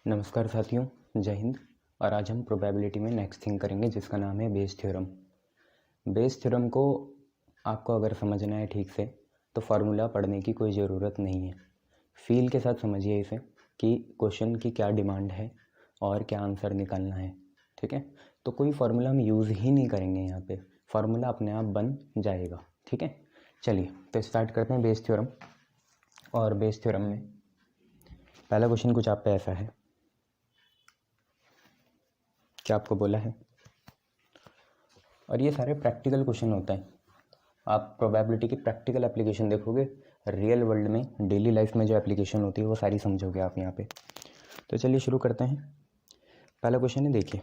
नमस्कार साथियों, जय हिंद। और आज हम प्रोबेबिलिटी में नेक्स्ट थिंग करेंगे जिसका नाम है बेस थ्योरम। बेस थ्योरम को आपको अगर समझना है ठीक से तो फार्मूला पढ़ने की कोई ज़रूरत नहीं है। फील के साथ समझिए इसे कि क्वेश्चन की क्या डिमांड है और क्या आंसर निकालना है। ठीक है, तो कोई फार्मूला हम यूज़ ही नहीं करेंगे यहाँ पे, फार्मूला अपने आप बन जाएगा। ठीक है, चलिए तो स्टार्ट करते हैं बेस थ्योरम। और बेस थ्योरम में पहला क्वेश्चन कुछ आप पे ऐसा है, क्या आपको बोला है, और ये सारे प्रैक्टिकल क्वेश्चन होते हैं। आप प्रोबेबिलिटी की प्रैक्टिकल एप्लीकेशन देखोगे, रियल वर्ल्ड में डेली लाइफ में जो एप्लीकेशन होती है वो सारी समझोगे आप यहाँ पे। तो चलिए शुरू करते हैं। पहला क्वेश्चन है, देखिए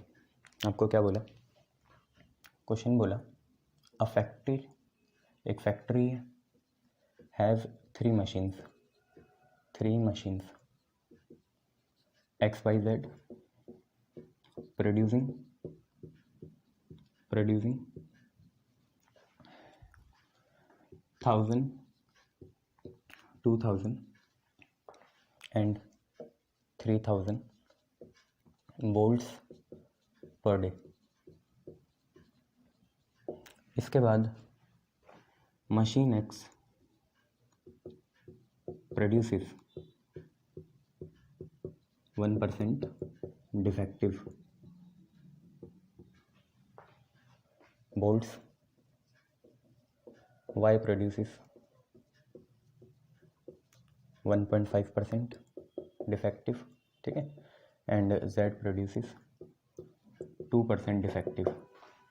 आपको क्या बोला। क्वेश्चन बोला अ फैक्ट्री, एक फैक्ट्री है, has three machines XYZ producing 1000, 2000 and 3000 volts per day। इसके बाद machine X produces 1% defective volts, Y produces 1.5% defective, ठीक है, and Z produces 2% defective।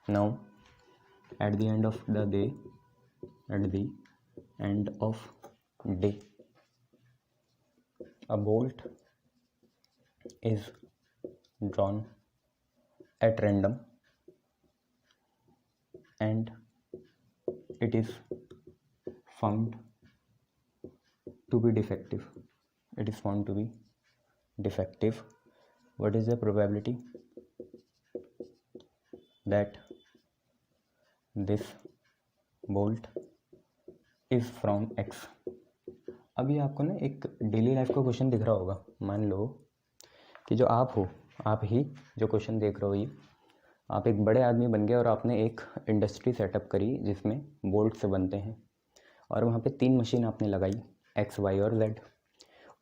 Now at the end of the day, a bolt is drawn at random and it is found to be defective. What is the probability that this bolt is from X? अभी आपको ना एक daily life का question दिख रहा होगा। मान लो कि जो आप हो, आप ही जो क्वेश्चन देख रहे हो, ये आप एक बड़े आदमी बन गए और आपने एक इंडस्ट्री सेटअप करी जिसमें बोल्ट से बनते हैं, और वहाँ पे 3 मशीन आपने लगाई X, Y और Z।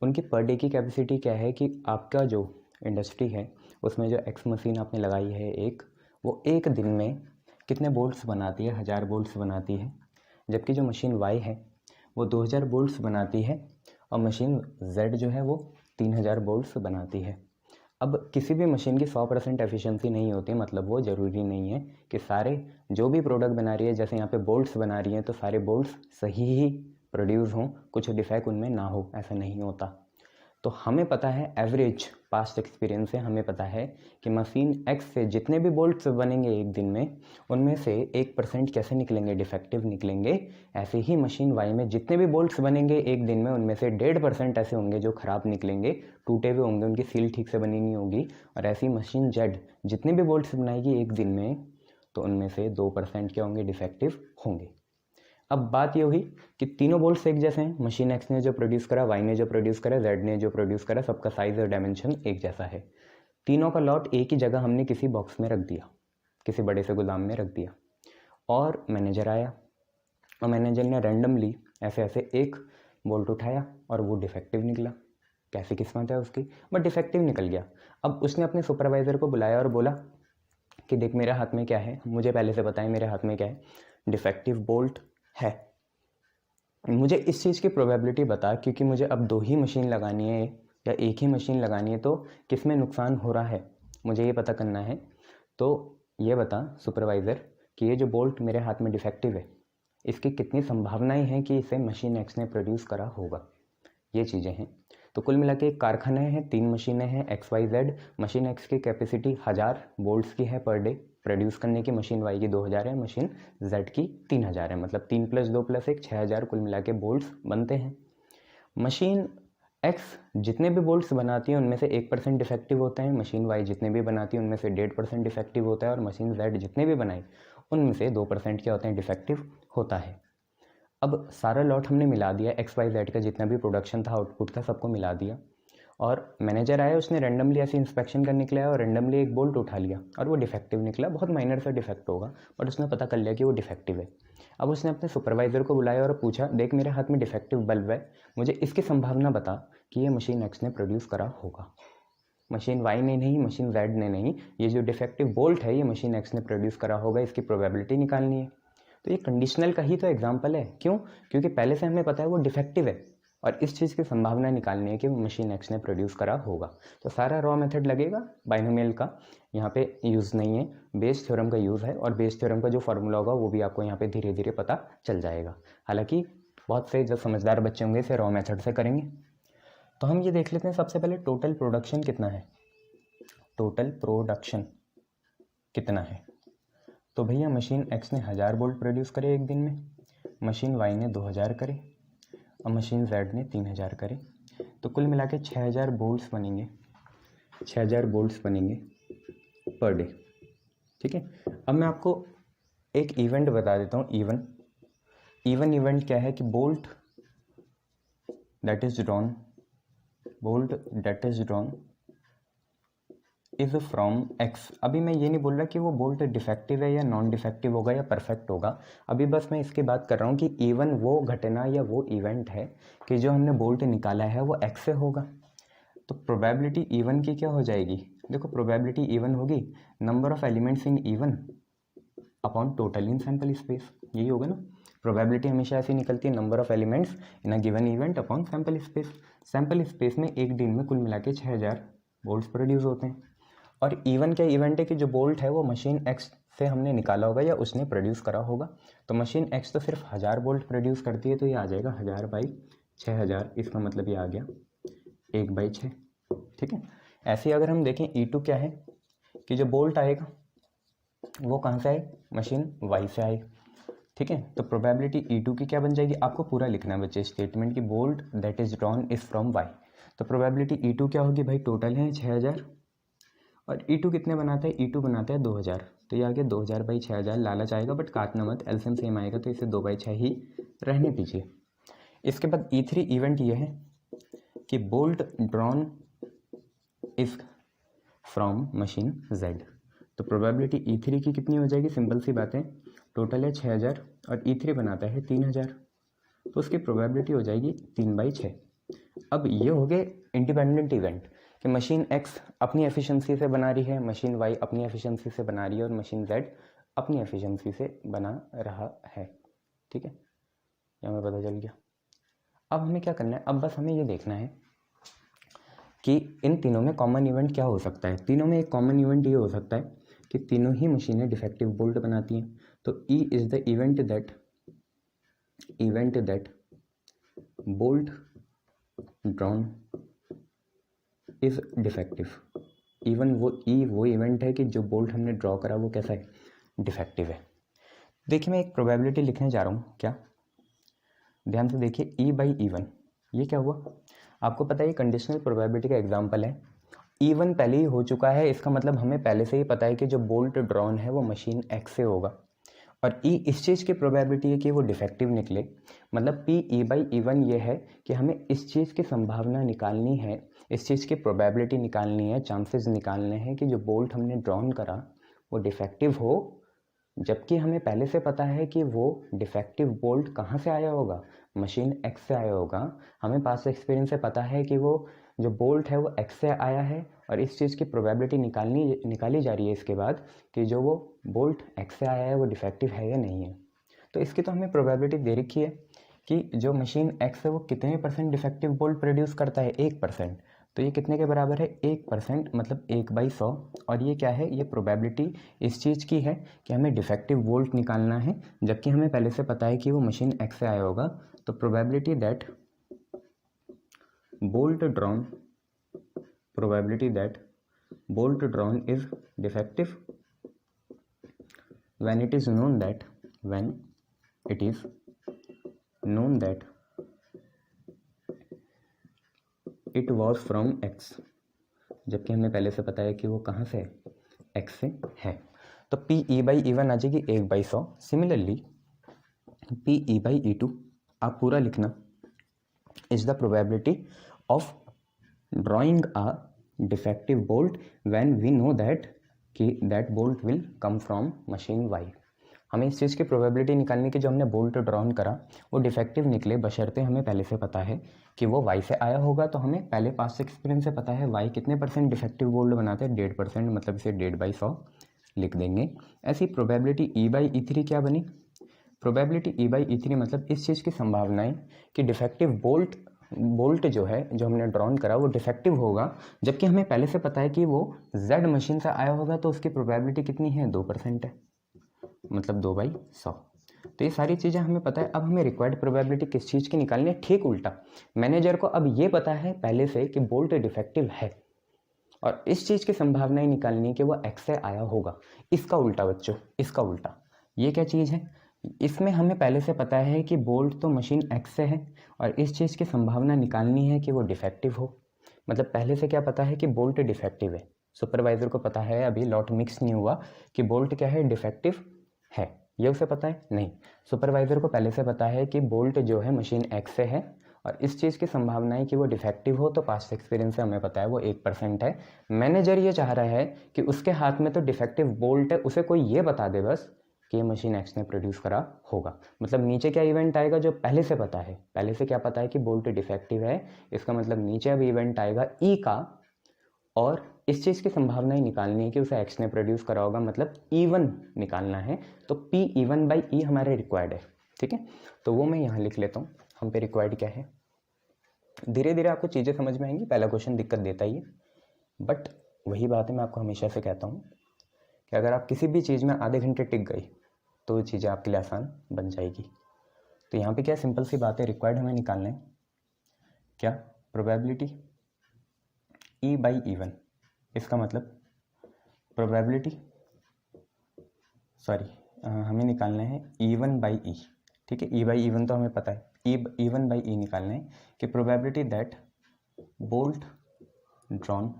उनकी पर डे की कैपेसिटी क्या है कि आपका जो इंडस्ट्री है उसमें जो X मशीन आपने लगाई है एक, वो एक दिन में कितने बोल्ट्स बनाती है? 1000 बोल्ट्स बनाती है। जबकि जो मशीन Y है वो 2000 बोल्ट्स बनाती है और मशीन Z जो है वो 3000 बोल्ट्स बनाती है। अब किसी भी मशीन की 100% एफिशिएंसी नहीं होती, मतलब वो ज़रूरी नहीं है कि सारे जो भी प्रोडक्ट बना रही है, जैसे यहाँ पे बोल्ट्स बना रही हैं तो सारे बोल्ट्स सही ही प्रोड्यूस हों, कुछ डिफेक्ट उनमें ना हो, ऐसा नहीं होता। तो हमें पता है, एवरेज पास्ट एक्सपीरियंस से हमें पता है कि मशीन X से जितने भी बोल्ट्स बनेंगे एक दिन में, उनमें से 1% कैसे निकलेंगे? डिफेक्टिव निकलेंगे। ऐसे ही मशीन Y में जितने भी बोल्ट्स बनेंगे एक दिन में, उनमें से 1.5% ऐसे होंगे जो ख़राब निकलेंगे, टूटे हुए होंगे, उनकी सील ठीक से बनी नहीं होगी। और ऐसी मशीन Z जितने भी बोल्ट्स बनाएगी एक दिन में, तो उनमें से 2% क्या होंगे? डिफेक्टिव होंगे। अब बात ये हुई कि तीनों बोल्ट्स एक जैसे हैं, मशीन X ने जो प्रोड्यूस करा, Y ने जो प्रोड्यूस करा, Z ने जो प्रोड्यूस करा, सबका साइज और डायमेंशन एक जैसा है। तीनों का लॉट एक ही जगह हमने किसी बॉक्स में रख दिया, किसी बड़े से गोदाम में रख दिया, और मैनेजर आया और मैनेजर ने रैंडमली ऐसे ऐसे एक बोल्ट उठाया और वो डिफेक्टिव निकला। कैसी किस्मत है उसकी, बट डिफेक्टिव निकल गया। अब उसने अपने सुपरवाइज़र को बुलाया और बोला कि देख मेरे हाथ में क्या है, मुझे पहले से बताएं मेरे हाथ में क्या है। डिफेक्टिव बोल्ट है, मुझे इस चीज़ की प्रोबेबिलिटी बता, क्योंकि मुझे अब 2 ही मशीन लगानी है या एक ही मशीन लगानी है, तो किस में नुकसान हो रहा है मुझे ये पता करना है। तो ये बता सुपरवाइज़र कि ये जो बोल्ट मेरे हाथ में डिफेक्टिव है, इसकी कितनी संभावनाएं हैं कि इसे मशीन X ने प्रोड्यूस करा होगा। ये चीज़ें हैं। तो कुल मिला के एक कारखाना है, 3 मशीनें हैं XYZ। मशीन X की कैपेसिटी 1000 बोल्ट्स की है पर डे प्रोड्यूस करने की, मशीन Y की 2000 है, मशीन Z की 3000 है, मतलब 3 + 2 + 1 6000 कुल मिला के बोल्ट्स बनते हैं। मशीन X जितने भी बोल्ट्स बनाती है उनमें से 1% डिफेक्टिव होते हैं, मशीन Y जितने भी बनाती है उनमें से 1.5% डिफेक्टिव होता है, और मशीन Z जितने भी बनाई उनमें से 2% क्या होते हैं? डिफेक्टिव होता है। अब सारा लॉट हमने मिला दिया, XYZ का जितना भी प्रोडक्शन था, आउटपुट था, सबको मिला दिया, और मैनेजर आया, उसने रैंडमली ऐसे इंस्पेक्शन करने के लिए आया और रैंडमली एक बोल्ट उठा लिया और वो डिफेक्टिव निकला, बहुत माइनर सा डिफेक्ट होगा बट उसने पता कर लिया कि वो डिफेक्टिव है। अब उसने अपने सुपरवाइज़र को बुलाया और पूछा, देख मेरे हाथ में डिफेक्टिव बल्ब है, मुझे इसकी संभावना बता कि ये मशीन एक्स ने प्रोड्यूस करा होगा। मशीन वाई ने नहीं, मशीन जेड ने नहीं, ये जो डिफेक्टिव बोल्ट है ये मशीन एक्स ने प्रोड्यूस करा होगा, इसकी प्रोबेबिलिटी निकालनी है। तो ये कंडीशनल का ही तो एग्जाम्पल है। क्यों? क्योंकि पहले से हमें पता है वो डिफेक्टिव है और इस चीज़ की संभावना निकालनी है कि मशीन एक्स ने प्रोड्यूस करा होगा। तो सारा रॉ मेथड लगेगा, बाइनोमियल का यहाँ पे यूज़ नहीं है, बेस थ्योरम का यूज़ है और बेस थ्योरम का जो फॉर्मूला होगा वो भी आपको यहाँ पे धीरे धीरे पता चल जाएगा। हालांकि बहुत से जो समझदार बच्चे होंगे इसे रॉ मेथड से करेंगे। तो हम ये देख लेते हैं सबसे पहले टोटल प्रोडक्शन कितना है। टोटल प्रोडक्शन कितना है? तो भैया मशीन एक्स ने 1000 बोल्ट प्रोड्यूस करे एक दिन में, मशीन वाई ने 2000 करे और मशीन जेड ने 3000 करे। तो कुल मिला के 6000 बोल्ट्स बनेंगे, 6000 बोल्ट्स बनेंगे पर डे। ठीक है। अब मैं आपको एक इवेंट बता देता हूँ। इवेंट क्या है कि bolt that is drawn is from x. अभी मैं ये नहीं बोल रहा कि वो बोल्ट डिफेक्टिव है या नॉन डिफेक्टिव होगा या परफेक्ट होगा, अभी बस मैं इसकी बात कर रहा हूँ कि इवन वो घटना या वो इवेंट है कि जो हमने बोल्ट निकाला है वो एक्स से होगा। तो प्रोबेबिलिटी इवन की क्या हो जाएगी? देखो प्रोबेबिलिटी इवन होगी number of elements in even upon total in sample space, यही होगा ना। प्रोबेबिलिटी हमेशा ऐसी निकलती है, number of elements in a given event upon sample space. Sample space में एक दिन में कुल मिला के 6000 बोल्ट प्रोड्यूस होते हैं। और इवन क्या इवेंट है कि जो बोल्ट है वो मशीन एक्स से हमने निकाला होगा या उसने प्रोड्यूस करा होगा। तो मशीन एक्स तो सिर्फ 1000 बोल्ट प्रोड्यूस करती है, तो ये आ जाएगा 1000 बाई 6000, इसका मतलब ये आ गया 1/6। ठीक है। ऐसे अगर हम देखें E2 क्या है कि जो बोल्ट आएगा वो कहाँ से आए? मशीन वाई से आए। ठीक है। तो प्रोबेबिलिटी E2 की क्या बन जाएगी? आपको पूरा लिखना है बच्चे स्टेटमेंट की, bolt that is drawn is from वाई। तो प्रोबेबिलिटी E2 क्या होगी भाई? टोटल है 6000 और E2 कितने बनाता है? E2 बनाता है 2000, तो ये आ गया 2000 बाई 6000। लालच आएगा बट काटना मत, एलसीएम सेम आएगा तो इसे 2/6 ही रहने दीजिए। इसके बाद E3 इवेंट ये है कि bolt drawn is from machine Z। तो प्रोबेबिलिटी E3 की कितनी हो जाएगी? सिंपल सी बात है, टोटल है 6000 और E3 बनाता है 3000, तो उसकी प्रोबेबिलिटी हो जाएगी 3/6। अब ये हो गए इंडिपेंडेंट इवेंट कि मशीन X अपनी एफिशिएंसी से बना रही है, मशीन Y अपनी एफिशिएंसी से बना रही है और मशीन Z अपनी एफिशिएंसी से बना रहा है। ठीक है, ये हमें पता चल गया। अब हमें क्या करना है? अब बस हमें ये देखना है कि इन तीनों में कॉमन इवेंट क्या हो सकता है। तीनों में एक कॉमन इवेंट ये हो सकता है कि तीनों ही मशीनें डिफेक्टिव बोल्ट बनाती हैं। तो E is the event that bolt drawn is defective. Even वो इवेंट है कि जो बोल्ट हमने ड्रॉ करा वो कैसा है? डिफेक्टिव है। देखिए मैं एक प्रोबेबिलिटी लिखने जा रहा हूँ, क्या ध्यान से देखिए, E/E1 ये क्या हुआ? आपको पता है ये कंडीशनल प्रोबेबिलिटी का एग्जांपल है। E1 पहले ही हो चुका है, इसका मतलब हमें पहले से ही पता है कि जो बोल्ट ड्रॉन है वो मशीन X से होगा और E इस चीज़ की प्रोबेबिलिटी है कि वो डिफेक्टिव निकले। मतलब PE/E1 ये है कि हमें इस चीज़ की संभावना निकालनी है, इस चीज़ की प्रोबेबिलिटी निकालनी है, चांसेस निकालने हैं कि जो बोल्ट हमने ड्रॉन करा वो डिफेक्टिव हो, जबकि हमें पहले से पता है कि वो डिफेक्टिव बोल्ट कहाँ से आया होगा? मशीन X से आया होगा। हमें पास्ट एक्सपीरियंस से पता है कि वो जो बोल्ट है वो X से आया है और इस चीज़ की प्रोबेबिलिटी निकाली जा रही है इसके बाद कि जो वो बोल्ट X से आया है वो डिफेक्टिव है या नहीं है। तो इसकी तो हमें प्रोबेबिलिटी दे रखी है कि जो मशीन X है वो कितने % डिफेक्टिव बोल्ट प्रोड्यूस करता है? 1%। तो ये कितने के बराबर है? 1%, मतलब 1/100। और ये क्या है? ये प्रोबेबिलिटी इस चीज़ की है कि हमें डिफेक्टिव बोल्ट निकालना है, जबकि हमें पहले से पता है कि वो मशीन X से आया होगा। तो probability that bolt drawn is defective when it is known that it was from X, जबकि हमें पहले से पता है कि वो कहाँ से है? X से है। तो PE/E1 आ जाएगी 1/100। सिमिलरली PE/E2 आप पूरा लिखना is the probability of drawing a defective bolt when we know that कि that bolt will come from machine Y. हमें इस चीज़ की प्रोबेबिलिटी निकालनी कि जो हमने बोल्ट ड्रॉन करा वो डिफेक्टिव निकले, बशर्ते हमें पहले से पता है कि वो वाई से आया होगा। तो हमें पहले पास्ट एक्सपीरियंस से पता है वाई कितने % डिफेक्टिव बोल्ट बनाते हैं, 1.5%, मतलब इसे 1/100 लिख देंगे। ऐसी प्रोबेबिलिटी E/E3 क्या बनी? प्रोबेबिलिटी E/E3 मतलब इस चीज़ की संभावनाएं कि डिफेक्टिव बोल्ट जो है, जो हमने ड्रॉन करा वो डिफेक्टिव होगा, जबकि हमें पहले से पता है कि वो Z मशीन से आया होगा, तो उसकी प्रोबेबिलिटी कितनी है? 2% है, मतलब 2/100। तो ये सारी चीज़ें हमें पता है। अब हमें रिक्वायर्ड प्रोबेबिलिटी किस चीज़ की निकालनी है? ठीक उल्टा, मैनेजर को अब ये पता है पहले से कि बोल्ट डिफेक्टिव है और इस चीज़ की संभावनाएं निकालनी है कि वो X से आया होगा। इसका उल्टा बच्चों, इसका उल्टा। ये क्या चीज़ है? इसमें हमें पहले से पता है कि बोल्ट तो मशीन X से है और इस चीज़ की संभावना निकालनी है कि वो डिफेक्टिव हो। मतलब पहले से क्या पता है कि बोल्ट डिफेक्टिव है, सुपरवाइज़र को पता है, अभी लॉट मिक्स नहीं हुआ, कि बोल्ट क्या है? डिफेक्टिव है। ये उसे पता है? नहीं। सुपरवाइज़र को पहले से पता है कि बोल्ट जो है मशीन X से है और इस चीज़ की संभावना है कि वो डिफेक्टिव हो, तो पास्ट एक्सपीरियंस से हमें पता है वो 1% है। मैनेजर ये चाह रहा है कि उसके हाथ में तो डिफेक्टिव बोल्ट है, उसे कोई ये बता दे बस कि ये मशीन X ने प्रोड्यूस करा होगा। मतलब नीचे क्या इवेंट आएगा? जो पहले से पता है, पहले से क्या पता है कि बोल्ट डिफेक्टिव है, इसका मतलब नीचे अब इवेंट आएगा E का, और इस चीज़ की संभावना ही निकालनी है कि उसे X ने प्रोड्यूस करा होगा, मतलब E1 निकालना है। तो P/E हमारे रिक्वायर्ड है, ठीक है। तो वो मैं यहाँ लिख लेता हूँ, हम पे रिक्वायर्ड क्या है। धीरे धीरे आपको चीज़ें समझ में आएंगी, पहला क्वेश्चन दिक्कत देता ही है, बट वही बात है, मैं आपको हमेशा से कहता हूँ कि अगर आप किसी भी चीज़ में आधे घंटे टिक गई तो चीज़ें आपके लिए आसान बन जाएगी। तो यहाँ पे क्या सिंपल सी बात है, रिक्वायर्ड हमें निकालना है क्या? Probability E/E1। इसका मतलब प्रोबेबिलिटी, हमें निकालना है E1/E, ठीक है। E/E1 तो हमें पता है, E1/E निकालना है कि probability that bolt drawn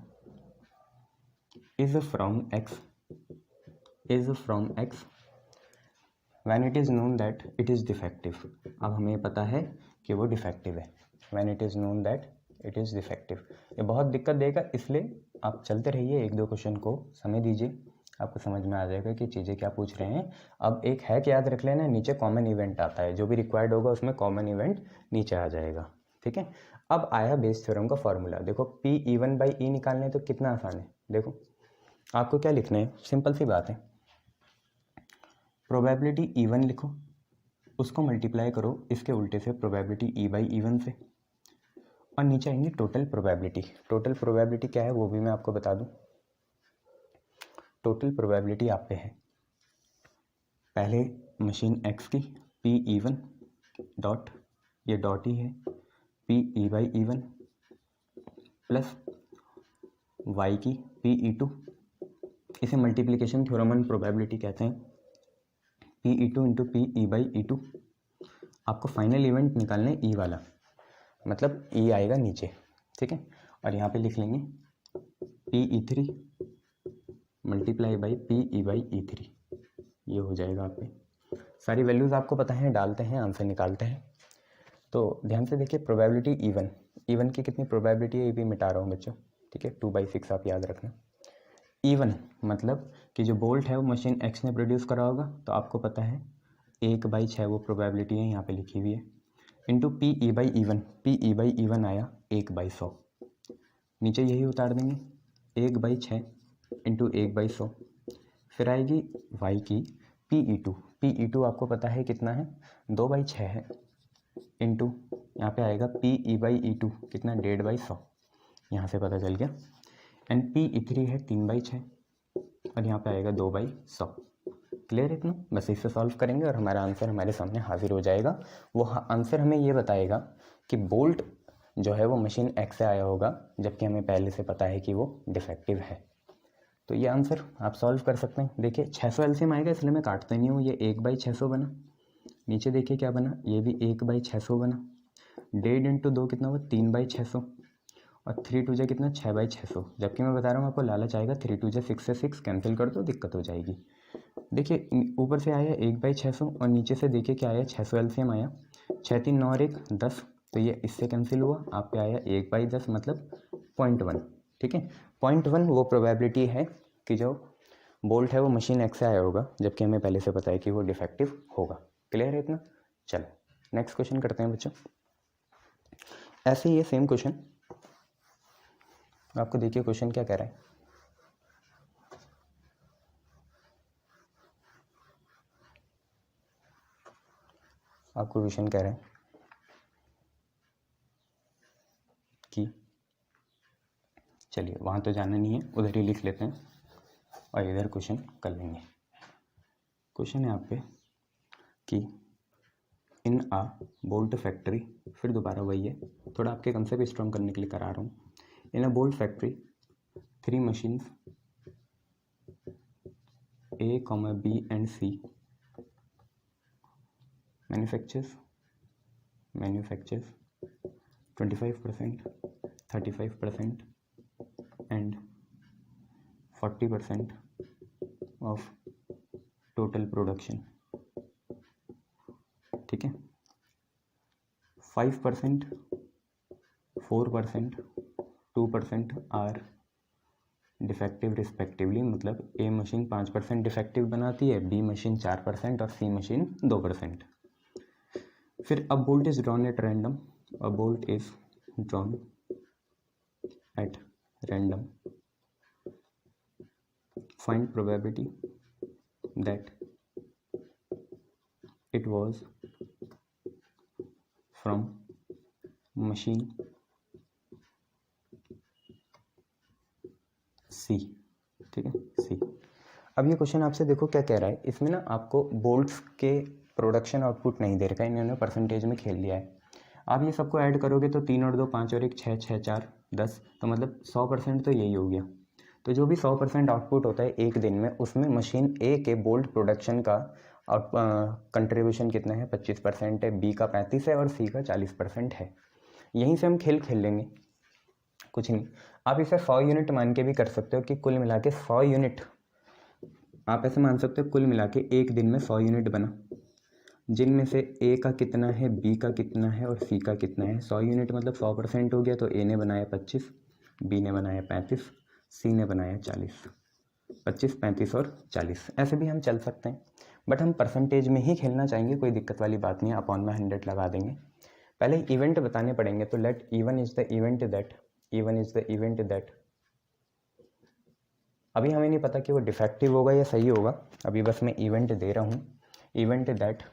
is from X when it is known that it is defective। अब हमें पता है कि वो डिफेक्टिव है, when it is known that it is defective। ये बहुत दिक्कत देगा, इसलिए आप चलते रहिए, एक दो क्वेश्चन को समय दीजिए, आपको समझ में आ जाएगा कि चीज़ें क्या पूछ रहे हैं। अब एक है कि याद रख लेना, नीचे कॉमन इवेंट आता है, जो भी रिक्वायर्ड होगा उसमें कॉमन इवेंट नीचे आ जाएगा, ठीक है। अब आया बेस थ्योरम का फॉर्मूला। देखो P/E1/E निकालने तो कितना आसान है। देखो आपको क्या लिखना है, सिंपल सी बात है, प्रोबेबिलिटी E1 लिखो, उसको मल्टीप्लाई करो इसके उल्टे से प्रोबेबिलिटी E/E1 से, और नीचे आएंगी टोटल प्रोबेबिलिटी। टोटल प्रोबेबिलिटी क्या है वो भी मैं आपको बता दूं। टोटल प्रोबेबिलिटी आप पे है पहले मशीन X की P/E1 डॉट, ये डॉट ही है, P/E1 प्लस Y की P/E2, इसे मल्टीप्लिकेशन थ्योरम एंड प्रोबेबिलिटी कहते हैं, P/E2 इंटू P/E2। आपको फाइनल इवेंट निकालना है E वाला, मतलब E आएगा नीचे, ठीक है। और यहाँ पे लिख लेंगे P/E3 मल्टीप्लाई बाई P/E3, ये हो जाएगा। आप पे सारी वैल्यूज़ आपको पता है, डालते हैं आंसर निकालते हैं। तो ध्यान से देखिए, प्रोबेबिलिटी E1 की कितनी प्रोबेबिलिटी है ये भी मिटा रहा हूँ बच्चों, ठीक है, 2/6 आप याद रखना। E1 मतलब कि जो बोल्ट है वो मशीन X ने प्रोड्यूस करा होगा, तो आपको पता है 1/6 वो प्रोबेबिलिटी है, यहाँ पे लिखी हुई है, इंटू P/E1 आया 1/100, नीचे यही उतार देंगे, 1/6 इंटू 1/100, फिर आएगी Y की P/E2 आपको पता है कितना है, 2/6 है, इंटू यहाँ पे आएगा P/E2 कितना, 1.5/100, यहाँ से पता चल गया। एंड P/E3 है 3/6 और यहाँ पे आएगा 2/100। क्लियर है इतना? बस इससे सॉल्व करेंगे और हमारा आंसर हमारे सामने हाजिर हो जाएगा। वो आंसर हमें ये बताएगा कि बोल्ट जो है वो मशीन X से आया होगा, जबकि हमें पहले से पता है कि वो डिफेक्टिव है। तो ये आंसर आप सॉल्व कर सकते हैं। देखिए 600 एलसीएम आएगा, इसलिए मैं काटता नहीं हूँ, ये 1/600 बना, नीचे देखिए क्या बना, ये भी 1/600 बना, 1.5 इंटू 2 कितना हुआ, 3/600, और 3 2 कितना, 6/600। जबकि मैं बता रहा हूँ आपको लालच आएगा, 3 2 6 से 6 कैंसिल कर दो, दिक्कत हो जाएगी। देखिए ऊपर से आया 1/600 और नीचे से देखिए क्या आया, 600 एलसीएम आया, 6 3 9 और 1 10, तो ये इससे कैंसिल हुआ, आप पे आया 1/10, मतलब 0.1, ठीक है। 0.1 वो प्रोबेबिलिटी है कि जो बोल्ट है वो मशीन एक्स से आया होगा, जबकि हमें पहले से पता है कि वो डिफेक्टिव होगा। क्लियर है इतना? चलो नेक्स्ट क्वेश्चन करते हैं बच्चों। ऐसे ही ये सेम क्वेश्चन आपको देखिए, क्वेश्चन क्या कह रहा है। आपको क्वेश्चन कह रहा है कि, चलिए वहाँ तो जाना नहीं है, उधर ही लिख लेते हैं और इधर क्वेश्चन कर लेंगे। क्वेश्चन है आप पे कि इन आ बोल्ट फैक्ट्री, फिर दोबारा वही है, थोड़ा आपके कंसेप्ट स्ट्रॉन्ग करने के लिए करा रहा हूँ। In a bolt factory 3 machines A, B and C manufactures 25%, 35% and 40% of total production, ठीक है। 5%, 4%, 2% आर डिफेक्टिव रिस्पेक्टिवली, मतलब ए मशीन 5% डिफेक्टिव बनाती है, बी मशीन 4% और सी मशीन 2%। फिर a bolt is drawn at random, a bolt is drawn at random, find probability that it was from machine C, ठीक है, सी। अब ये क्वेश्चन आपसे देखो क्या कह रहा है, इसमें ना आपको बोल्ट्स के प्रोडक्शन आउटपुट नहीं दे रखा है, इन्होंने परसेंटेज में खेल लिया है। आप ये सबको ऐड करोगे तो 3 और 2 5 और 1 6, 6 4 10, तो मतलब 100% तो यही हो गया। तो जो भी 100% आउटपुट होता है एक दिन में, उसमें मशीन ए के बोल्ट प्रोडक्शन का कंट्रीब्यूशन कितना है, 25% है, बी का 35 है और सी का 40% है। यहीं से हम खेल लेंगे, कुछ नहीं। आप इसे 100 यूनिट मान के भी कर सकते हो कि कुल मिला के 100 यूनिट, आप ऐसे मान सकते हो कुल मिला के एक दिन में 100 यूनिट बना, जिनमें से ए का कितना है, बी का कितना है और सी का कितना है। 100 यूनिट मतलब 100% हो गया, तो ए ने बनाया 25, बी ने बनाया 35, सी ने बनाया 40। 25, 35 और 40 ऐसे भी हम चल सकते हैं, बट हम परसेंटेज में ही खेलना चाहेंगे, कोई दिक्कत वाली बात नहीं है, अपॉन में 100 लगा देंगे। पहले इवेंट बताने पड़ेंगे, तो let even is the event that, अभी हमें नहीं पता कि वो डिफेक्टिव होगा या सही होगा, अभी बस मैं इवेंट दे रहा हूँ। Event that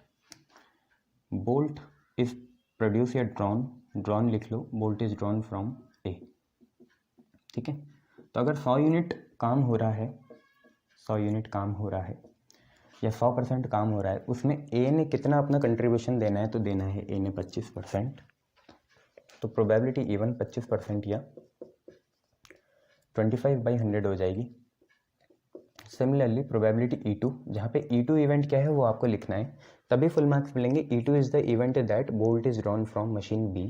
bolt is produce या ड्रॉन लिख लो, bolt is drawn from A, ठीक है। तो अगर 100 यूनिट काम हो रहा है, 100 यूनिट काम हो रहा है या 100% काम हो रहा है, उसमें ए ने कितना अपना कंट्रीब्यूशन देना है, तो देना है ए ने 25%, तो प्रोबेबिलिटी इवन 25% या 25/100 हो जाएगी। सिमिलरली प्रोबेबिलिटी E2, जहाँ पे E2 इवेंट क्या है वो आपको लिखना है, तभी फुल मार्क्स मिलेंगे। E2 is the event that bolt is drawn from machine B,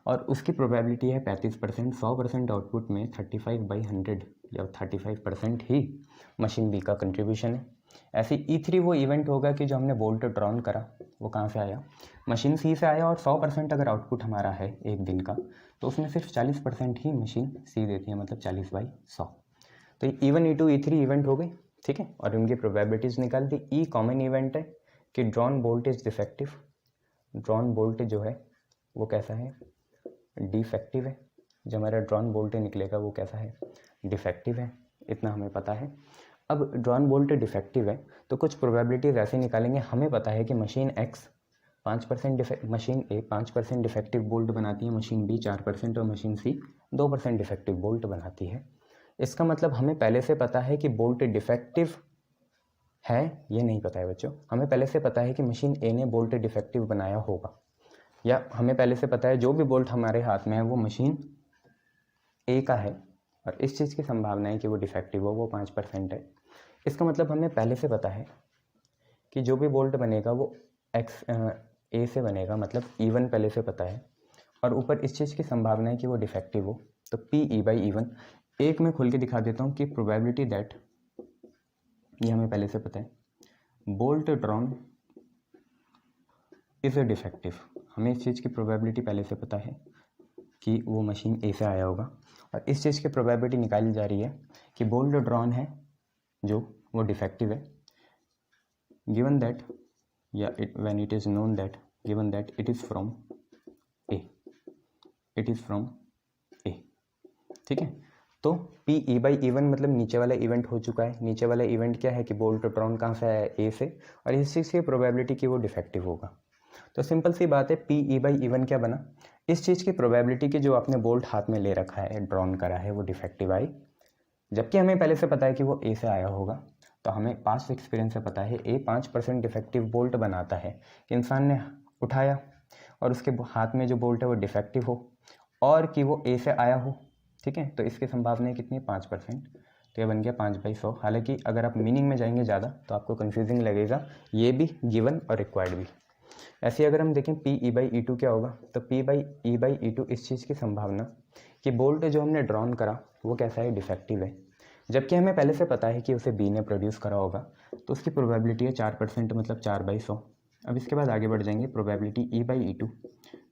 और उसकी प्रोबेबिलिटी है 35%। 100% आउटपुट में 35/100 या 35% ही मशीन बी का कंट्रीब्यूशन है। ऐसे E3 वो इवेंट होगा कि जो हमने बोल्ट ड्रॉन करा वो कहाँ से आया, मशीन सी से आया, और 100% अगर आउटपुट हमारा है एक दिन का, तो उसमें सिर्फ 40% ही मशीन सी देती है, मतलब 40/100। तो E1, E2, E3 इवेंट हो गए, ठीक है, और इनकी प्रोबेबिलिटीज निकाल दी। ई कॉमन इवेंट है कि drawn bolt is defective, drawn bolt जो है वो कैसा है, डिफेक्टिव है। जो हमारा ड्रॉन बोल्ट निकलेगा वो कैसा है, डिफेक्टिव है, इतना हमें पता है। अब ड्रॉन बोल्ट डिफेक्टिव है तो कुछ प्रोबेबिलिटीज ऐसे निकालेंगे। हमें पता है कि मशीन एक्स 5% मशीन ए 5% डिफेक्टिव बोल्ट बनाती है, मशीन बी 4% और मशीन सी 2% डिफेक्टिव बोल्ट बनाती है। इसका मतलब हमें पहले से पता है कि बोल्ट डिफेक्टिव है, ये नहीं पता है बच्चों। हमें पहले से पता है कि मशीन ए ने बोल्ट डिफेक्टिव बनाया होगा, या हमें पहले से पता है जो भी बोल्ट हमारे हाथ में है वो मशीन ए का है, और इस चीज़ की संभावना है कि वो डिफेक्टिव हो वो 5% है। इसका मतलब हमें पहले से पता है कि जो भी बोल्ट बनेगा वो एक्स ए से बनेगा, मतलब E1 पहले से पता है, और ऊपर इस चीज़ की संभावना है कि वो डिफेक्टिव हो, तो PE/E1। एक मैं खोल के दिखा देता हूँ कि प्रोबेबिलिटी दैट, ये हमें पहले से पता है, bolt drawn is a defective, हमें इस चीज़ की प्रोबेबिलिटी पहले से पता है कि वो मशीन ए से आया होगा, और इस चीज़ की प्रोबेबिलिटी निकाली जा रही है कि बोल्ट ड्रॉन है जो वो डिफेक्टिव है, गिवन दैट या when it is known that given that it is from A, it is from A. ठीक है, तो पी ई बाई इवन मतलब नीचे वाला इवेंट हो चुका है। नीचे वाला इवेंट क्या है कि बोल्ट ड्रॉन कहाँ से आया, ए से, और इस चीज़ की प्रोबेबिलिटी कि वो डिफेक्टिव होगा। तो सिंपल सी बात है, पी ई बाई इवन क्या बना, इस चीज़ की प्रोबेबिलिटी कि जो आपने बोल्ट हाथ में ले रखा है, ड्रॉन करा है, वो डिफेक्टिव आई, जबकि हमें पहले से पता है कि वो ए से आया होगा। तो हमें पास्ट एक्सपीरियंस से पता है ए 5% डिफेक्टिव बोल्ट बनाता है कि इंसान ने उठाया और उसके हाथ में जो बोल्ट है वो डिफेक्टिव हो और कि वो ए से आया हो। ठीक है, तो इसकी संभावना कितनी, 5%। तो ये बन गया 5/100। हालांकि अगर आप मीनिंग में जाएंगे ज़्यादा तो आपको कन्फ्यूजिंग लगेगा, ये भी गिवन और रिक्वायर्ड भी। ऐसे अगर हम देखें P E by E two क्या होगा, तो पी बाई ई टू इस चीज़ की संभावना कि बोल्ट जो हमने ड्रॉन करा वो कैसा है, डिफेक्टिव है, जबकि हमें पहले से पता है कि उसे बी ने प्रोड्यूस करा होगा, तो उसकी प्रोबेबिलिटी है 4%, मतलब 4/100। अब इसके बाद आगे बढ़ जाएंगे, probability E by E two.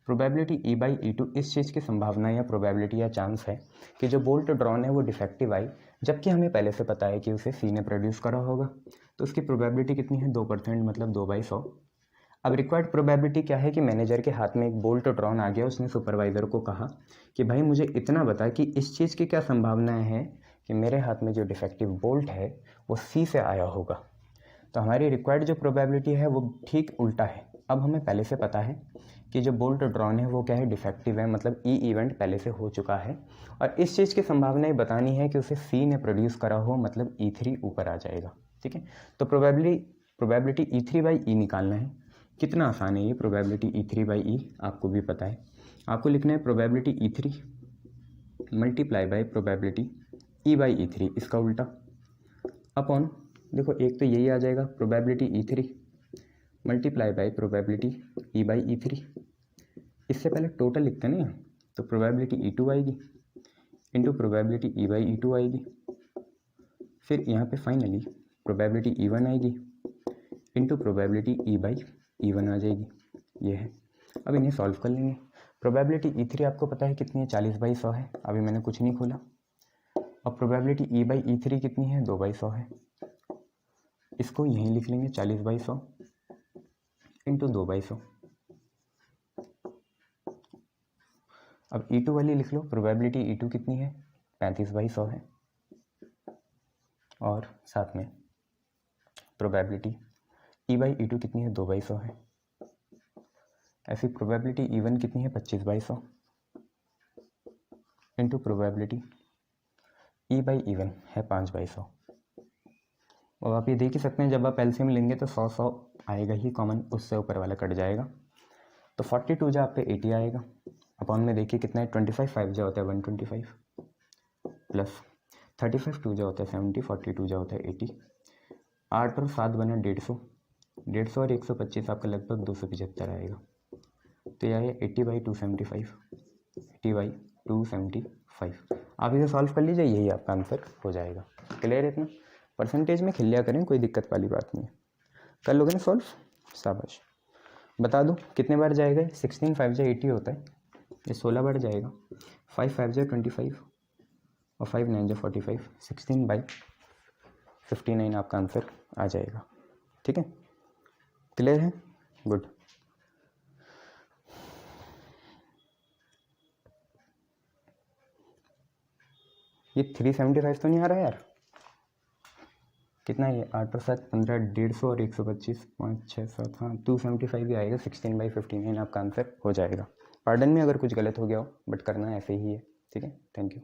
Probability E by E two इस चीज़ की संभावना या प्रोबेबिलिटी या चांस है कि जो बोल्ट ड्रॉन है वो डिफेक्टिव आई, जबकि हमें पहले से पता है कि उसे सी ने प्रोड्यूस करा होगा, तो उसकी प्रोबेबिलिटी कितनी है, 2%, मतलब 2/100। अब रिक्वायर्ड प्रोबेबिलिटी क्या है कि मैनेजर के हाथ में एक बोल्ट ड्रॉन आ गया, उसने सुपरवाइज़र को कहा कि भाई मुझे इतना बता कि इस चीज़ की क्या संभावनाएं हैं कि मेरे हाथ में जो डिफेक्टिव बोल्ट है वो सी से आया होगा। तो हमारी रिक्वायर्ड जो प्रोबेबिलिटी है वो ठीक उल्टा है। अब हमें पहले से पता है कि जो बोल्ट ड्रॉन है वो क्या है, डिफेक्टिव है, मतलब ई इवेंट पहले से हो चुका है, और इस चीज़ की संभावना बतानी है कि उसे सी ने प्रोड्यूस करा हो, मतलब E3 ऊपर आ जाएगा। ठीक है, तो प्रोबेबिलिटी E3 बाई ई निकालना है। कितना आसान है ये, प्रोबेबिलिटी E3 बाई ई आपको भी पता है। आपको लिखना है probability E3 multiply by probability E by E3, इसका उल्टा अपॉन, देखो एक तो यही आ जाएगा, probability E3 multiply by probability E by E3। इससे पहले टोटल लिखते हैं ना, तो प्रोबेबिलिटी E2 आएगी into probability E by E2 आएगी, फिर यहाँ पे फाइनली प्रोबेबिलिटी E1 आएगी into probability E by E1 आ जाएगी। ये है, अब इन्हें सॉल्व कर लेंगे। प्रोबेबिलिटी E3 आपको पता है कितनी है, 40/100 है, अभी मैंने कुछ नहीं खोला। और प्रोबेबिलिटी ई बाई E3 कितनी है, 2/100 है, इसको यहीं लिख लेंगे, 40/100 इंटू 2/100। अब E2 वाली लिख लो, प्रोबेबिलिटी E2 कितनी है, 35/100 है, और साथ में प्रोबेबिलिटी ई बाई E2 कितनी है, 2/100 है। ऐसी प्रोबेबिलिटी E1 कितनी है, 25/100 into probability E by E1 है 5/100। और आप ये देख ही सकते हैं, जब आप एलसीएम लेंगे तो 100 आएगा ही कॉमन, उससे ऊपर वाला कट जाएगा, तो 42 जा आप पे 80 आएगा। अपॉन में देखिए कितना है, 25 5 जा होता है 125, प्लस 35 2 जा होता है 70, 42 जा होता है 80, 8 और 7 बना 150 और 125 आपका लगभग 275 आएगा। तो यह है 80/275, 80/275। आप इसे सॉल्व कर लीजिए, यही आपका आंसर हो जाएगा। क्लियर है इतना? परसेंटेज में खेल लिया करें, कोई दिक्कत वाली बात नहीं है। कर लोगे ना सॉल्व, शाबाश। बता दूं कितने बार जाएगा, 16 5 जा 80 होता है, ये 16 बार जाएगा, 5 5 जा 25 और 5 9 जा 45, 16/59 आपका आंसर आ जाएगा। ठीक है, क्लियर है, गुड। ये 375 तो नहीं आ रहा यार, कितना है ये, 8 और 7 15, 150 और 125, 5 6 7, हाँ 275 ही आएगा, 16/59 आपका आंसर हो जाएगा। पार्डन में अगर कुछ गलत हो गया हो, बट करना ऐसे ही है। ठीक है, थैंक यू।